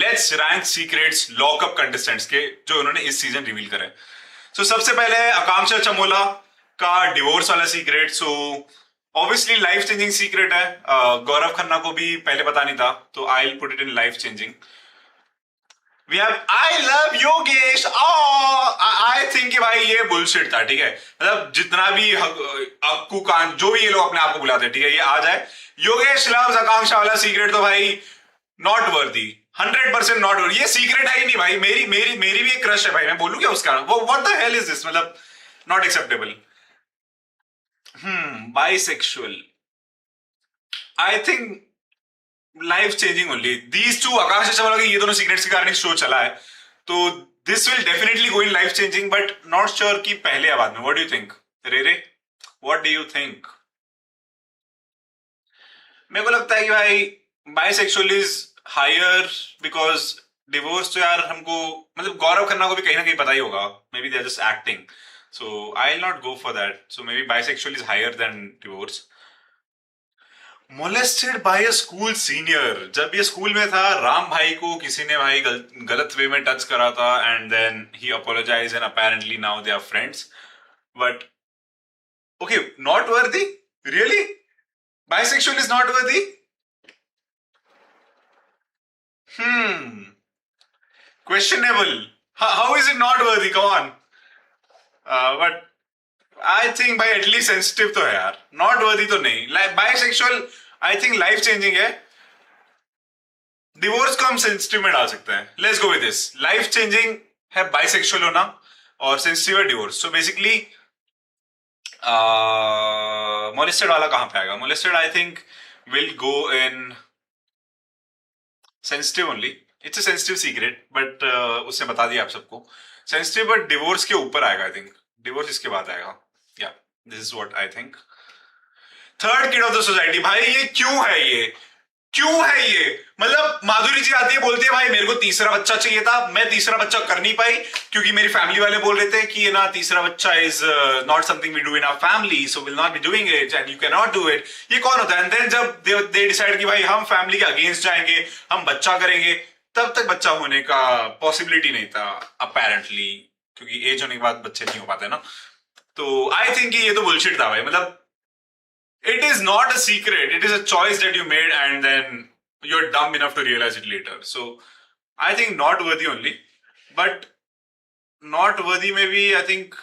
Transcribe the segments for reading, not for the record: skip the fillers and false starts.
Let's rank secrets lockup contestants के जो उन्होंने इस सीजन रिवील करे। सो सबसे पहले आकांक्षा चमोला का डिवोर्स वाला secret. So obviously life changing secret है। गौरव खन्ना को भी पहले पता नहीं था, तो I will put it in life changing. We have I love Yogesh. I think कि भाई ये बुलशिट था, ठीक है। मतलब जितना भी अक्कू कान जो भी ये लोग अपने आप को बुलाते हैं, ठीक है, ये आ जाए योगेश लव्स आकांक्षा वाला सीक्रेट, तो भाई नॉट वर्दी, 100% नॉट वर्दी। ये सीक्रेट है ही नहीं भाई। मेरी मेरी मेरी भी एक क्रश है भाई, मैं बोलूं क्या उसका? वो what the hell is this? मतलब not acceptable. Bisexual, I think life changing only these two. Akanksha Chawla के ये दोनों सीक्रेट्स के कारण शो चला है, तो this will definitely go in life changing, but not sure कि पहले या बाद में। What do you think Ray? What do you think? मेरे को लगता है कि भाई bisexual is higher, because divorce तो यार हमको, मतलब गौरव खन्ना को भी कहीं ना कहीं पता ही होगा, maybe they are just acting, so I will not go for that. So maybe bisexual is higher than divorce. Molested by a school senior, जब ये स्कूल में था राम भाई को किसी ने भाई गलत वे में टच करा था, and then he apologise and apparently now they are friends, but okay, not worthy? Really? Bisexual is not worthy? Questionable. How is it not worthy? Come on. But I think भाई at least sensitive तो है यार, not worthy तो नहीं। Bisexual I think life changing है। Divorce को हम sensitive में डाल सकते हैं। Let's go with this. Life changing है बाइसेक्सुअल होना और सेंसिटिव है डिवोर्स। सो बेसिकली मोलेस्टेड वाला कहां पे आएगा? Molested I think will go in sensitive only. It's a sensitive secret, but उसने बता दिया आप सबको सेंसिटिव, बट डिवोर्स के ऊपर आएगा। आई थिंक डिवोर्स इसके बाद आएगा। या this is what I think. Third kid of the society, भाई ये क्यों है? ये क्यों है? ये मतलब माधुरी जी आती है, बोलती है भाई मेरे को तीसरा बच्चा चाहिए था, मैं तीसरा बच्चा कर नहीं पाई क्योंकि मेरी फैमिली वाले बोल रहे थे कि ये ना तीसरा बच्चा is not something we do in our family, so will not be doing it and you can not do it. ये कौन होता है? एंड देन जब दे डिसाइड कि भाई हम फैमिली के अगेंस्ट जाएंगे, हम बच्चा करेंगे, तब तक बच्चा होने का पॉसिबिलिटी नहीं था अपेरेंटली, क्योंकि एज होने के बाद बच्चे नहीं हो पाते ना। तो आई थिंक ये तो बुलशिट था भाई। मतलब it is not a secret, it is a choice that you made and then you're dumb enough to realize it later. So I think not worthy only, but not worthy maybe I think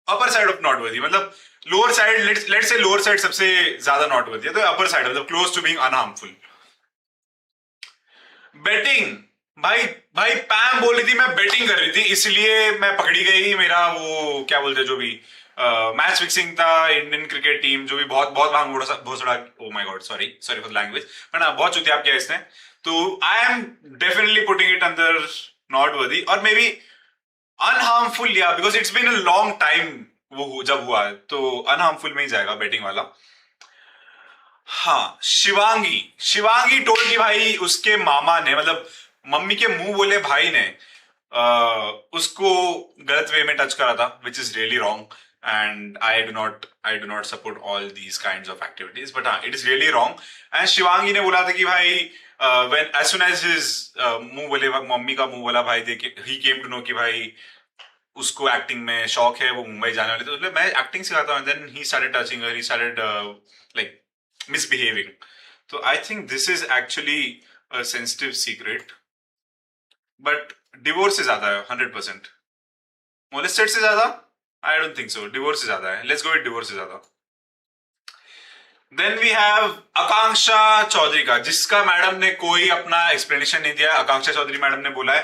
upper side of not worthy, मतलब lower side, let's say lower side सबसे ज्यादा not worthy है, तो upper side मतलब close to being unharmful. Betting, भाई भाई पैम बोल रही थी मैं बेटिंग कर रही थी इसलिए मैं पकड़ी गई, मेरा वो क्या बोलते जो भी मैच फिक्सिंग था, इंडियन क्रिकेट टीम जो भी बहुत बहुत भांग भोसड़ा, oh my God sorry sorry for the language, पर ना बहुत चुतियाप किया इसने। तो I am definitely putting it under not worthy, और मे बी अनहार्मफुल, या because it's been a long time वो जब हुआ है, तो अनहार्मफुल में ही जाएगा बेटिंग वाला। हाँ, शिवांगी, शिवांगी टोल्ड कि भाई उसके मामा ने, मतलब मम्मी के मुंह बोले भाई ने उसको गलत वे में टच करा था, which is really wrong, and I do not support all these kinds of activities, but हाँ, it is really wrong. And Shivangi ने बोला था कि भाई when as soon as his मुंह बोले, मम्मी का मुंह बोला भाई देखे, he came to know कि भाई उसको एक्टिंग में शौक है, वो मुंबई जाने वाले, तो मैं एक्टिंग सिखाता हूँ, then he started touching her, he started like misbehaving. तो I think this is actually a sensitive secret, but divorce से ज्यादा है 100%। molested से ज्यादा I don't think so. Divorce से ज्यादा है। Let's go with डिवोर्स से ज्यादा। Then we have आकांक्षा चौधरी का, जिसका मैडम ने कोई अपना एक्सप्लेनेशन नहीं दिया। आकांक्षा चौधरी मैडम ने बोला है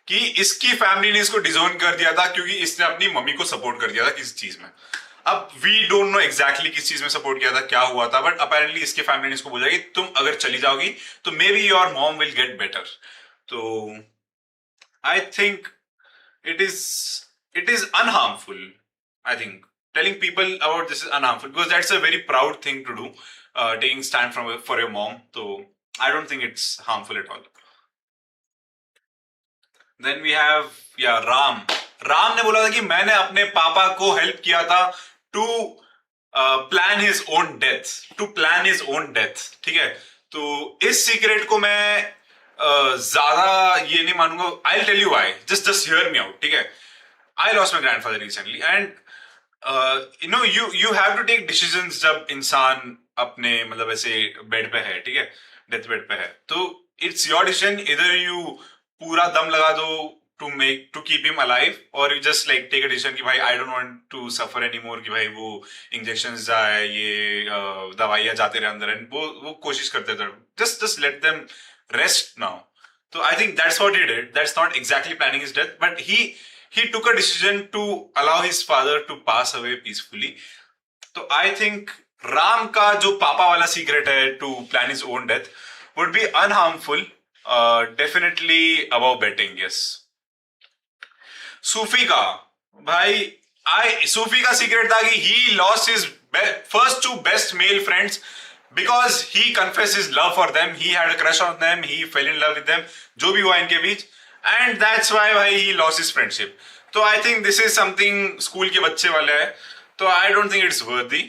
कि इसकी फैमिली ने इसको डिसोन कर दिया था क्योंकि इसने अपनी मम्मी को सपोर्ट कर दिया था किसी चीज में। अब वी डोंट नो एग्जैक्टली किस चीज में सपोर्ट किया था, क्या हुआ था, बट अपेरेंटली इसके फैमिली ने इसको बोला कि तुम अगर चली जाओगी तो maybe your mom will get better. तो I think it is unharmful. I think telling people about this is unharmful because that's a very proud thing to do, taking stand for your mom. So I don't think it's harmful at all. Then we have Ram. Ram ने बोला था कि मैंने अपने पापा को help किया था to plan his own death, ठीक है। तो इस सीक्रेट को मैं ज्यादा ये नहीं मानूंगा. I tell you why. Just hear me out, ठीक है. I lost my grandfather recently and you have to take decisions जब इंसान अपने मतलब ऐसे बेड पे है, ठीक है, डेथ बेड पे है. तो इट्स योर डिसीजन. इधर यू पूरा दम लगा दो टू कीप हिम अलाइव, और you just like take a decision कि भाई I don't want to suffer any more, कि भाई वो इंजेक्शंस जाए, ये दवाइयां जाते रहे अंदर, एंड वो कोशिश करते थे. Just let them rest now. So I think that's what he did. That's not exactly planning his death, but he took a decision to allow his father to pass away peacefully. So I think Ram का जो पापा वाला secret है to plan his own death would be unharmful, definitely above betting, yes. सूफी का भाई, सूफी का secret था कि he lost his first two best male friends because he confessed his love for them. He had a crush on them. He fell in love with them. जो भी हुआ इनके बीच, and that's why भाई he lost his friendship. तो I think this is something school के बच्चे वाले है. तो I don't think it's worthy.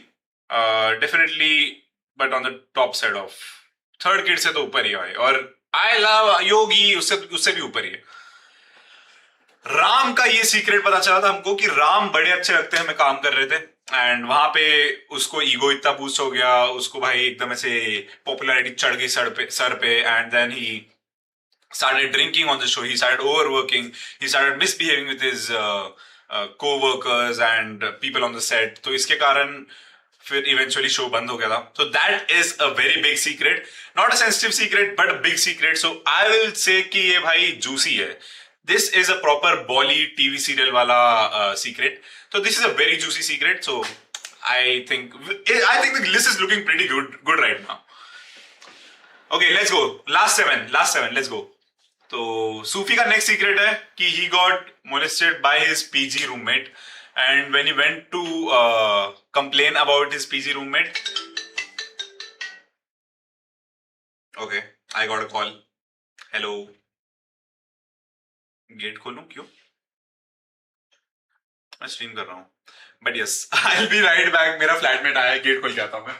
Definitely, but on the top side of third kid से तो ऊपर ही है भाई. और I love योगी उससे भी ऊपर ही है. राम का ये सीक्रेट पता चला था हमको कि राम बड़े अच्छे लगते हैं, हमें काम कर रहे थे, एंड वहां पे उसको ईगो इतना बूस्ट हो गया, उसको भाई एकदम ऐसे पॉपुलैरिटी चढ़ गई सर पे, and then he started drinking on the show. He started overworking. He started misbehaving with his co-workers and people on the set. तो इसके कारण फिर eventually show बंद हो गया था. So that is a very big secret. Not a sensitive secret, but a big secret. So I will say कि ये भाई juicy है. This is a proper Bolly TV serial वाला secret. So this is a very juicy secret. So I think the list is looking pretty good right now. Okay, let's go. Last seven. Let's go. तो सूफी का next secret है कि he got molested by his PG roommate, and when he went to complain about his PG roommate, okay, I got a call. Hello. Gate खोलूं क्यों? मैं stream कर रहा हूँ. But yes, I'll be right back. मेरा flatmate आया है, gate खोल के आता हूँ मैं.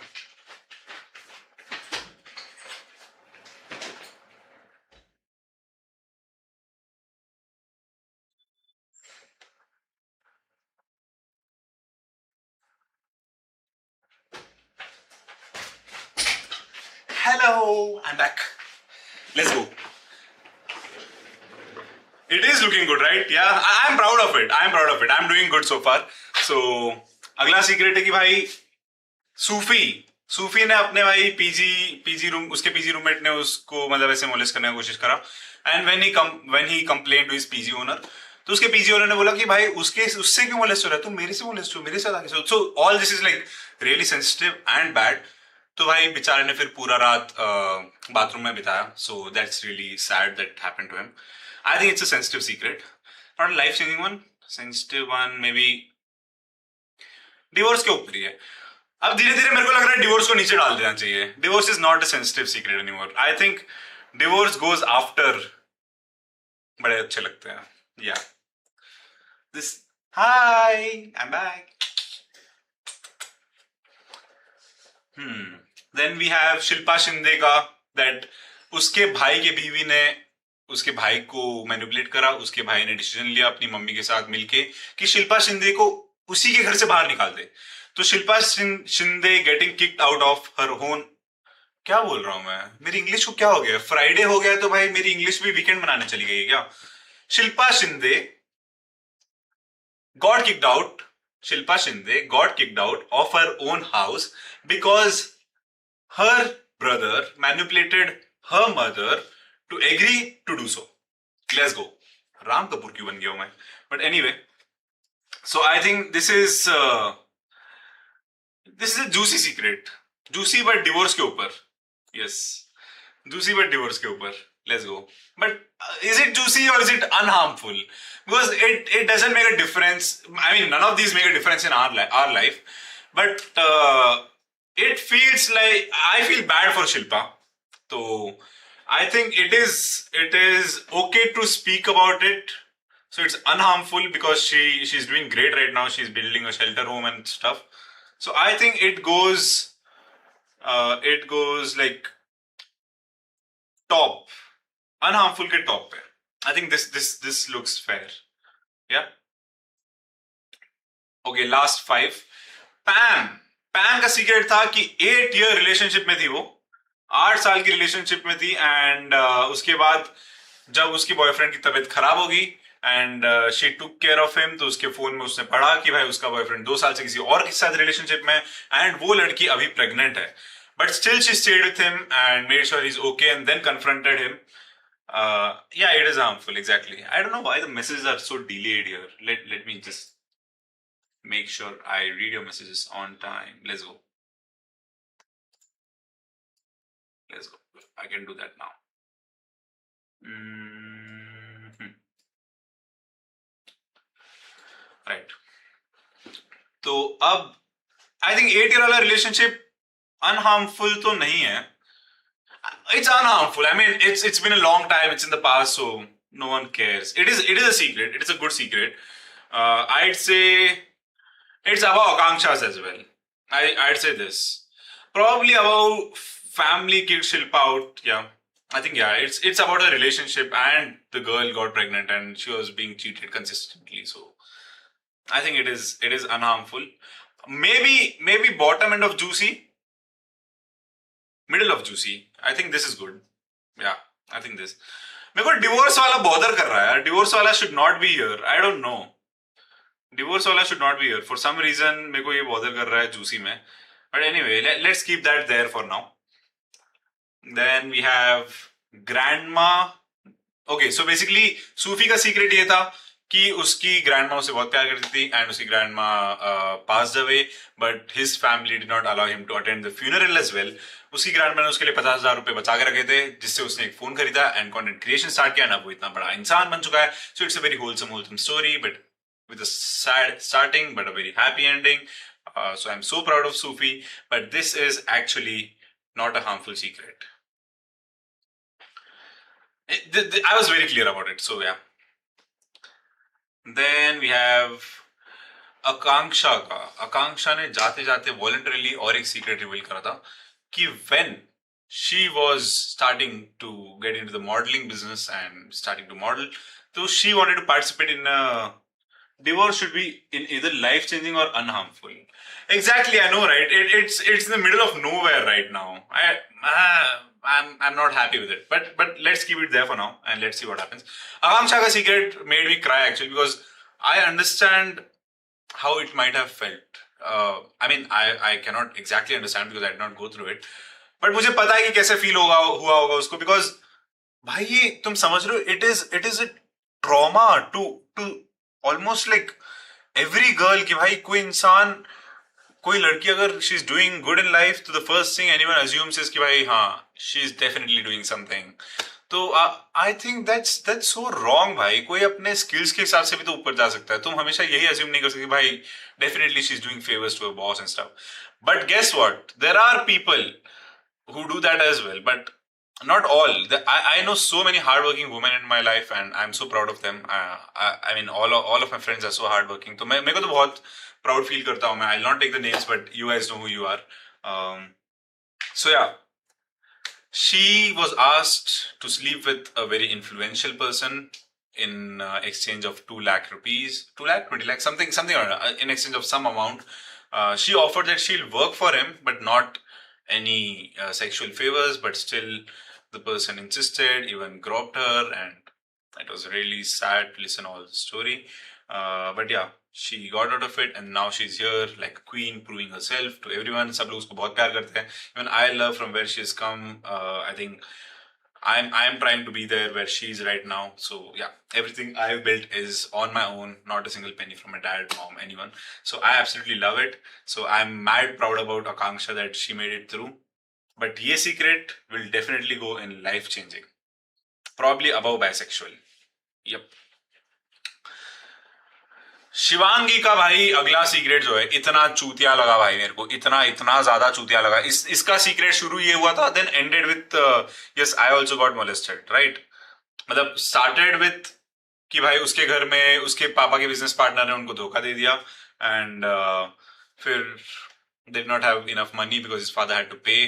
Hello, I'm back. Let's go. It is looking good, right? Yeah, I'm proud of it. I'm doing good so far. So, अगला सीक्रेट है कि भाई सूफी ने अपने भाई पीजी रूम, उसके पीजी रूममेट ने उसको मतलब ऐसे मोलेस्ट करने की कोशिश करा, and when he complain to his PG owner, तो उसके पीजी ओनर ने बोला कि भाई उससे क्यों मोलेस्ट हो रहा है, तुम मेरे से मोलेस्ट हो, मेरे साथ आगे. So all this is like really sensitive and bad. तो भाई बेचारे ने फिर पूरा रात बाथरूम में बिताया. So that's really sad that happened to him. I think it's a sensitive secret, not a life changing one. Sensitive one maybe divorce के ऊपर ही है. अब धीरे धीरे मेरे को लग रहा है डिवोर्स को नीचे डाल देना चाहिए. Divorce is not a sensitive secret anymore. I think divorce goes after. बड़े अच्छे लगते हैं. Yeah this. Hi, I am back. Then we have Shilpa Shinde का, दैट उसके भाई के बीवी ने उसके भाई को मैनिपुलेट करा. उसके भाई ने डिसीजन लिया अपनी मम्मी के साथ मिलके कि शिल्पा शिंदे को उसी के घर से बाहर निकाल दे. तो Shilpa Shinde getting kicked out of her होन. क्या बोल रहा हूं मैं, मेरी इंग्लिश को क्या हो गया? फ्राइडे हो गया तो भाई मेरी इंग्लिश भी वीकेंड बनाने चली गई है क्या? Shilpa Shinde got kicked out. Shilpa Shinde got kicked out of her own house because her brother manipulated her mother to agree to do so. Let's go. Ram Kapoor क्यों बन गया हूं मैं? But anyway, so I think this is a juicy secret. Juicy but divorce के ऊपर. Yes, juicy but divorce के ऊपर. Let's go. But is it juicy or is it unharmful? Because it doesn't make a difference. I mean, none of these make a difference in our life. But it feels like I feel bad for Shilpa. So I think it is okay to speak about it. So it's unharmful because she's doing great right now. She's building a shelter home and stuff. So I think it goes like top, unharmful के top पे. I think this looks fair. Yeah okay, last 5. Pam. Pam का secret था कि 8 year relationship में थी वो, 8 साल की रिलेशनशिप में थी. एंड उसके बाद जब उसकी बॉयफ्रेंड की तबीयत खराब होगी and she took care of him, तो उसके फोन में उसने पढ़ा कि भाई उसका बॉयफ्रेंड 2 साल से किसी और के साथ रिलेशनशिप में एंड वो लड़की अभी प्रेग्नेंट है. But still she stayed with him and made sure he is okay and then confronted him. Yeah, it is harmful, exactly. I don't know why the messages are so delayed here. Let me just make sure I read your messages on time. Let's go. Let's go. I can do that now. Mhm. Right. तो अब I think 8 year वाला relationship अनहार्मफुल तो नहीं है. It's unharmful. I mean, it's been a long time. It's in the past, so no one cares. It is a secret. It is a good secret. I'd say it's about Akanksha's as well. I'd say this probably about family kid shilpa out. Yeah, I think yeah. It's about a relationship and the girl got pregnant and she was being cheated consistently. So I think it is unharmful. Maybe bottom end of juicy, middle of juicy. I think this is good. Yeah, I think this. मेरे को divorce वाला bother कर रहा है. Divorce वाला should not be here. I don't know. Divorce वाला should not be here for some reason. मेरे को ये बॉदर कर रहा है जूसी में. But anyway, let's keep that there for now. Then we have grandma. Okay, so basically Sufi का secret ये था कि उसकी ग्रैंडमा उसे बहुत प्यार करती थी एंड उसकी grandma passed away, but his family did not allow him to attend the funeral as well. उसकी ग्रैंडमा ने उसके लिए 50,000 रुपए बचा के रखे थे, जिससे उसने एक फोन खरीदा एंड कंटेंट क्रिएशन स्टार्ट किया. ना वो इतना बड़ा इंसान बन चुका है. So it's a very wholesome story, but with a sad starting but a very happy ending. So I'm so proud of Sufi, but this is actually not a harmful secret. I was very clear about it. So yeah. Then we have आकांक्षा का. आकांक्षा ने जाते जाते voluntarily और एक secret reveal करा था कि when she was starting to get into the modeling business and starting to model, so she wanted to participate in a divorce should be in either life changing or unharmful. Exactly, I know, right? It's in the middle of nowhere right now. I'm not happy with it, but let's keep it there for now and let's see what happens. Akanksha ka secret made me cry actually because I understand how it might have felt. I mean, I cannot exactly understand because I did not go through it, but मुझे पता है कि कैसे feel हुआ होगा उसको. because भाई ये तुम समझ रहे हो, it is a trauma to almost like every girl कि भाई कोई इंसान, कोई लड़की अगर she is doing good in life तो the first thing anyone assumes is कि भाई हाँ she is definitely doing something. तो I think that's so wrong भाई. कोई अपने स्किल्स के हिसाब से भी तो ऊपर जा सकता है. तुम हमेशा यही अज्यूम नहीं कर सकते भाई definitely she is doing favours to a boss and stuff. But guess what, there are people who do that as well, but not all. I know so many hardworking women in my life, and I'm so proud of them. I mean, all of my friends are so hardworking. तो मेरे को तो बहुत proud feel करता हूँ मैं. I'll not take the names, but you guys know who you are. So yeah, she was asked to sleep with a very influential person in exchange of 2 lakh rupees, 2 lakh, 20 lakh, something or in exchange of some amount. She offered that she'll work for him, but not any sexual favors, but still the person insisted, even groped her, and it was really sad to listen all the story. But yeah, she got out of it and now she's here like a queen, proving herself to everyone. सब लोग उसको बहुत प्यार करते हैं. Even I love from where she has come. I think I'm trying to be there where she is right now. So yeah, everything I've built is on my own, not a single penny from my dad, mom, anyone. So I absolutely love it. So I'm mad proud about Akanksha that she made it through. But ye secret will definitely go in life changing. Probably above bisexual. Yep. Shivangi का भाई अगला secret जो है, इतना चूतिया लगा भाई मेरे को, इतना ज्यादा चूतिया लगा. इसका सीक्रेट शुरू ये हुआ था, then ended with yes I also got molested, right. मतलब स्टार्टेड विथ कि भाई उसके घर में उसके पापा के बिजनेस पार्टनर ने उनको धोखा दे दिया एंड फिर did not have enough money because his father had to pay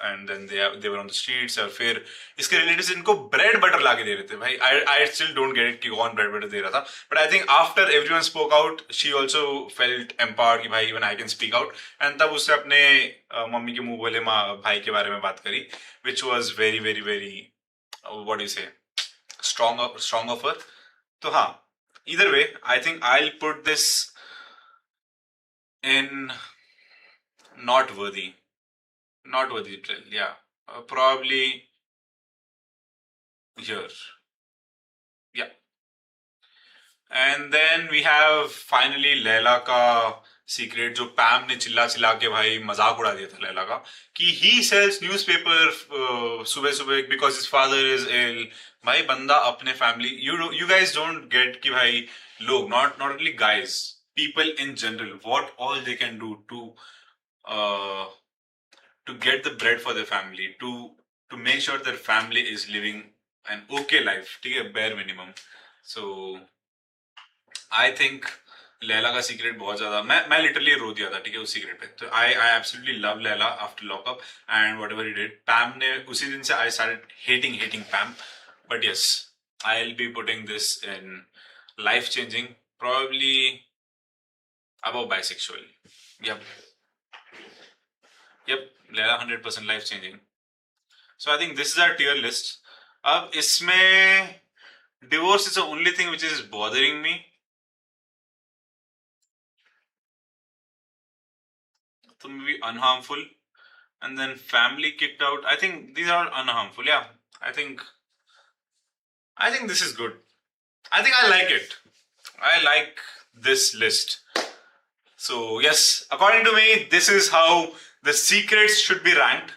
and then they were on the streets. और फिर इसके रिलेटिव्स इनको ब्रेड बटर ला के दे रहे थे भाई. I still don't get it कि कौन ब्रेड बटर दे रहा था, but I think after everyone spoke out she also felt empowered कि भाई even I can speak out. And तब उससे अपने मम्मी के मुंह बोले भाई के बारे में बात करी, which was very very very what you से स्ट्रॉन्ग ऑफ हर. तो हाँ, either way I think I'll put this in not worthy betrayal. Yeah, probably here. Yeah. And then we have finally Laila का सीक्रेट, जो पैम ने चिल्ला चिल्ला के भाई मजाक उड़ा दिया था लैला का, कि ही सेल्स न्यूज़पेपर सुबह सुबह because his father is ill. भाई बंदा अपने family, you guys don't get कि भाई लोग, not only guys, people in general, what all they can do to get the bread for their family, to make sure their family is living an okay life, ठीक है, bare minimum. So I think Laila का secret बहुत ज्यादा, मैं literally रो दिया था, ठीक है, उस सीक्रेट पे. तो I absolutely love Laila after lockup and whatever he did. Pam ने उसी दिन से I started hating Pam. But yes, I will be putting this in life changing, probably above bisexual. Yep, Laila 100% life changing. So I think this is our tier list. अब इसमें divorce is the only thing which is bothering me. So maybe unharmful, and then family kicked out. I think these are unharmful. Yeah, I think this is good. I think I like it. I like this list. So yes, according to me, this is how the secrets should be ranked.